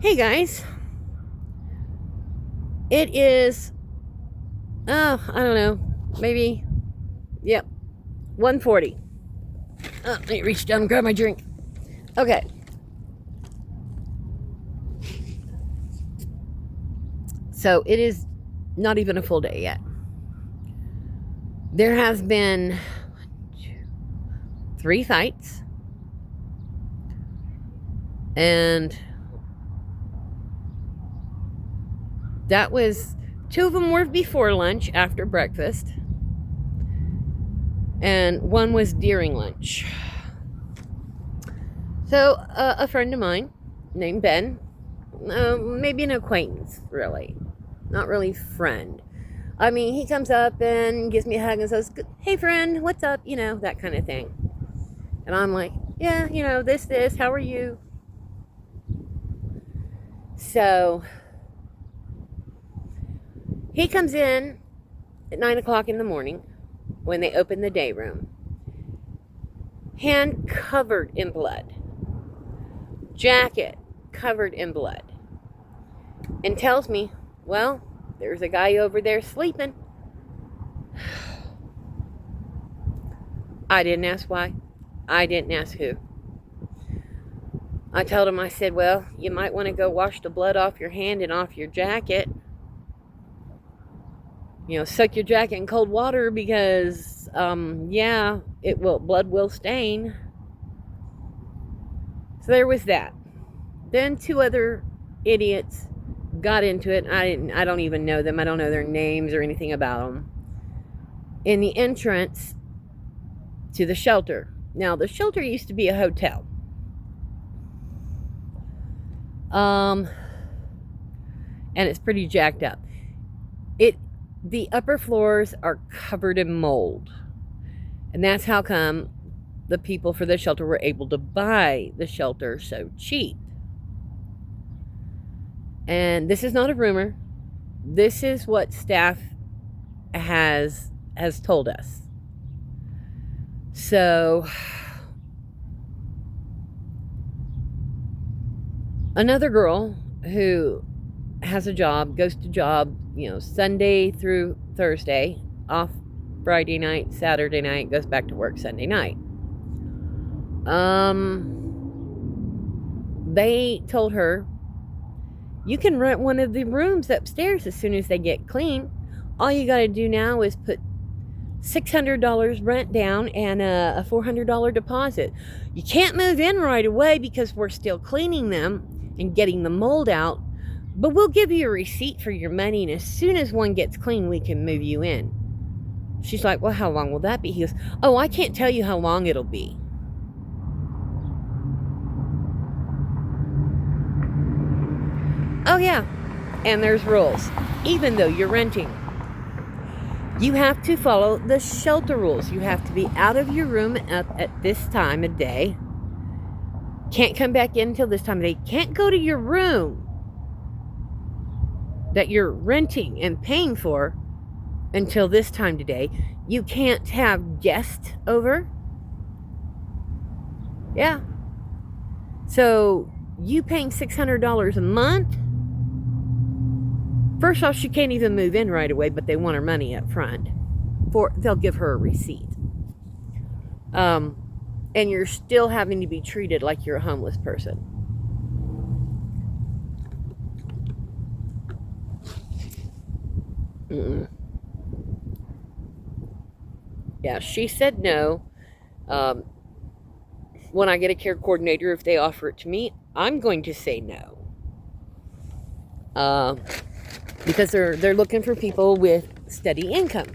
Hey guys, it is, I don't know, maybe, yep, 1:40. Let me reach down and grab my drink. Okay, so it is not even a full day yet. There has been 3 fights, and that was 2 of them were before lunch, after breakfast, and one was during lunch. So a friend of mine named Ben, maybe an acquaintance, really, not really friend. I mean, he comes up and gives me a hug and says, "Hey friend, what's up?" That kind of thing. And I'm like, "Yeah, this, how are you?" So he comes in at 9 o'clock in the morning when they open the day room, hand covered in blood, jacket covered in blood, and tells me, "Well, there's a guy over there sleeping." I didn't ask why. I didn't ask who. I told him, I said, "Well, you might want to go wash the blood off your hand and off your jacket. Soak your jacket in cold water because, blood will stain." So there was that. Then 2 other idiots got into it. I don't even know them. I don't know their names or anything about them. In the entrance to the shelter. Now, the shelter used to be a hotel. And it's pretty jacked up. The upper floors are covered in mold. And that's how come the people for the shelter were able to buy the shelter so cheap. And this is not a rumor. This is what staff has told us. So another girl who has a job, goes to job, Sunday through Thursday, off Friday night, Saturday night, goes back to work Sunday night. They told her, "You can rent one of the rooms upstairs as soon as they get clean. All you got to do now is put $600 rent down and a $400 deposit. You can't move in right away because we're still cleaning them and getting the mold out, but we'll give you a receipt for your money, and as soon as one gets clean, we can move you in." She's like, "Well, how long will that be?" He goes, "Oh, I can't tell you how long it'll be." Oh, yeah. And there's rules. Even though you're renting, you have to follow the shelter rules. You have to be out of your room at this time of day. Can't come back in until this time of day. Can't go to your room that you're renting and paying for until this time today. You can't have guests over. Yeah. So you paying $600 a month? First off, she can't even move in right away, but they want her money up front. They'll give her a receipt. And you're still having to be treated like you're a homeless person. Yeah, she said no. When I get a care coordinator, if they offer it to me, I'm going to say no. Because they're looking for people with steady income.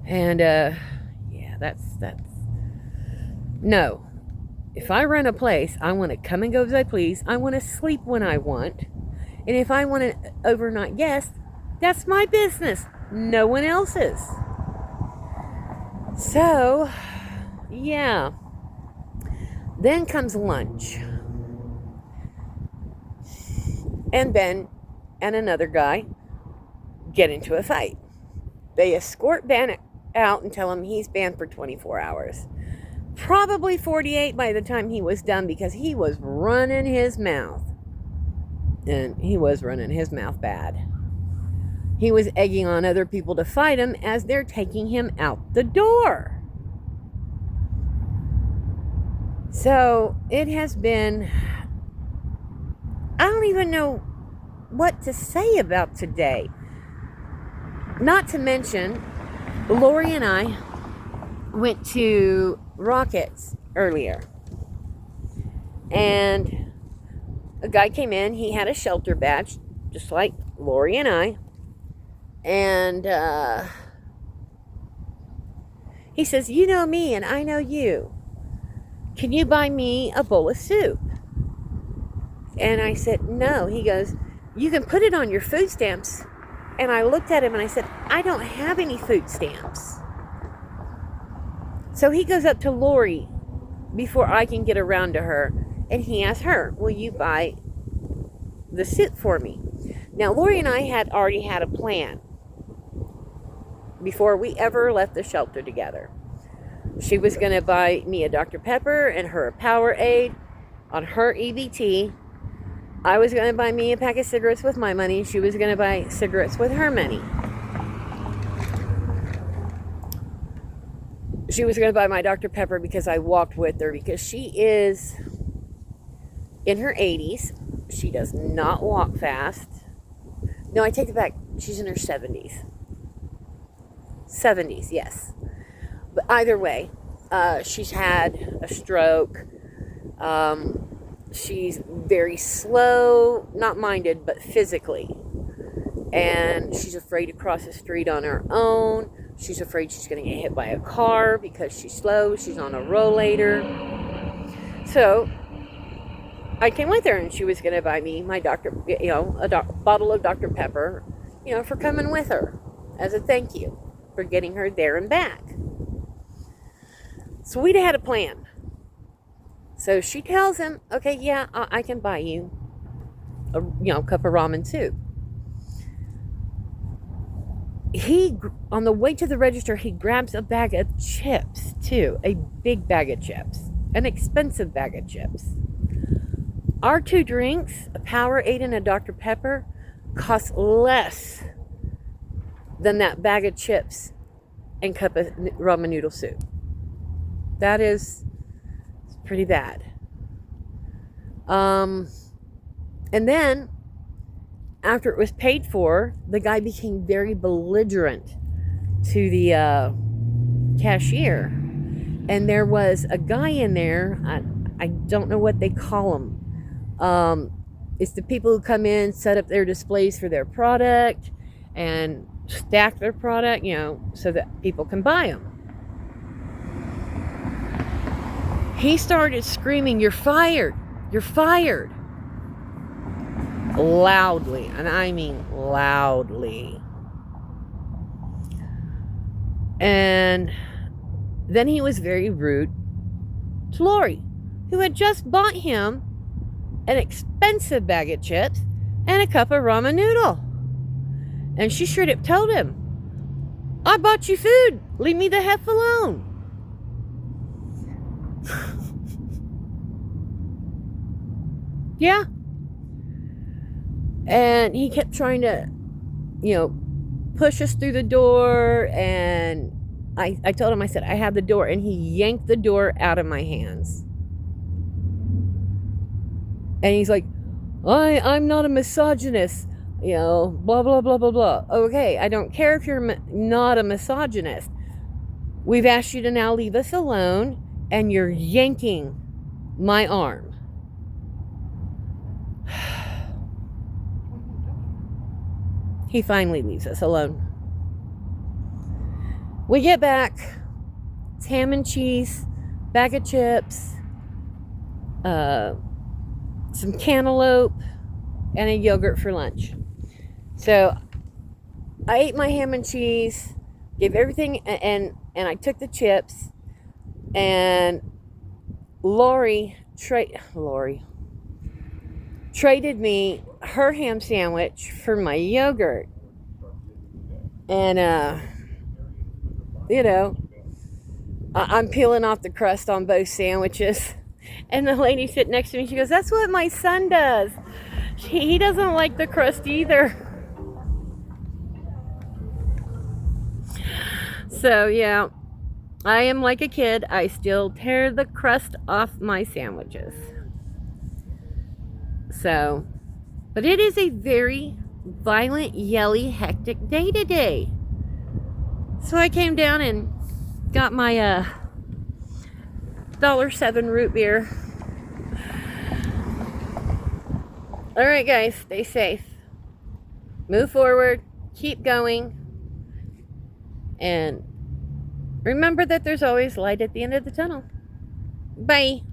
And that's no. If I rent a place, I want to come and go as I please. I want to sleep when I want. And if I want an overnight guest, that's my business. No one else's. So, yeah. Then comes lunch. And Ben and another guy get into a fight. They escort Ben out and tell him he's banned for 24 hours. Probably 48 by the time he was done, because he was running his mouth. And he was running his mouth bad. He was egging on other people to fight him as they're taking him out the door. So it has been, I don't even know what to say about today. Not to mention, Lori and I went to Rockets earlier. And a guy came in. He had a shelter badge, just like Lori and I. And he says, you know me and I know you. Can you buy me a bowl of soup? And I said, no. He goes, you can put it on your food stamps. And I looked at him and I said, I don't have any food stamps. So he goes up to Lori before I can get around to her. And he asks her, will you buy the soup for me? Now, Lori and I had already had a plan before we ever left the shelter together. She was going to buy me a Dr. Pepper and her a Powerade on her EBT. I was going to buy me a pack of cigarettes with my money. She was going to buy cigarettes with her money. She was going to buy my Dr. Pepper because I walked with her, because she is in her 80s. She does not walk fast. No, I take it back. She's in her 70s. 70s, yes. But either way, she's had a stroke. She's very slow, not minded, but physically. And she's afraid to cross the street on her own. She's afraid she's going to get hit by a car because she's slow. She's on a rollator. So I came with her, and she was going to buy me my bottle of Dr. Pepper, for coming with her as a thank you for getting her there and back. So we'd had a plan. So she tells him, okay, yeah, I can buy you a cup of ramen soup. On the way to the register, he grabs a bag of chips too, a big bag of chips, an expensive bag of chips. Our 2 drinks, a Powerade and a Dr. Pepper, cost less than that bag of chips and cup of ramen noodle soup. That is pretty bad. And then, after it was paid for, the guy became very belligerent to the cashier. And there was a guy in there, I don't know what they call them. It's the people who come in, set up their displays for their product, and stack their product, so that people can buy them. He started screaming, "You're fired! You're fired!" Loudly, and I mean loudly. And then he was very rude to Lori, who had just bought him an expensive bag of chips and a cup of ramen noodle. And she straight up told him, "I bought you food. Leave me the F alone." Yeah. And he kept trying to, push us through the door. And I told him, I said, I have the door. And he yanked the door out of my hands. And he's like, I'm not a misogynist. Blah, blah, blah, blah, blah. Okay, I don't care if you're not a misogynist. We've asked you to now leave us alone. And you're yanking my arm. He finally leaves us alone. We get back. It's ham and cheese, bag of chips, some cantaloupe, and a yogurt for lunch. So I ate my ham and cheese, gave everything, and I took the chips. And Lori traded me her ham sandwich for my yogurt. And, I'm peeling off the crust on both sandwiches. And the lady sitting next to me, she goes, "That's what my son does. He doesn't like the crust either." So, yeah, I am like a kid. I still tear the crust off my sandwiches. So, but it is a very violent, yelly, hectic day today. So I came down and got my $1.07 root beer. All right, guys, stay safe. Move forward. Keep going. And remember that there's always light at the end of the tunnel. Bye.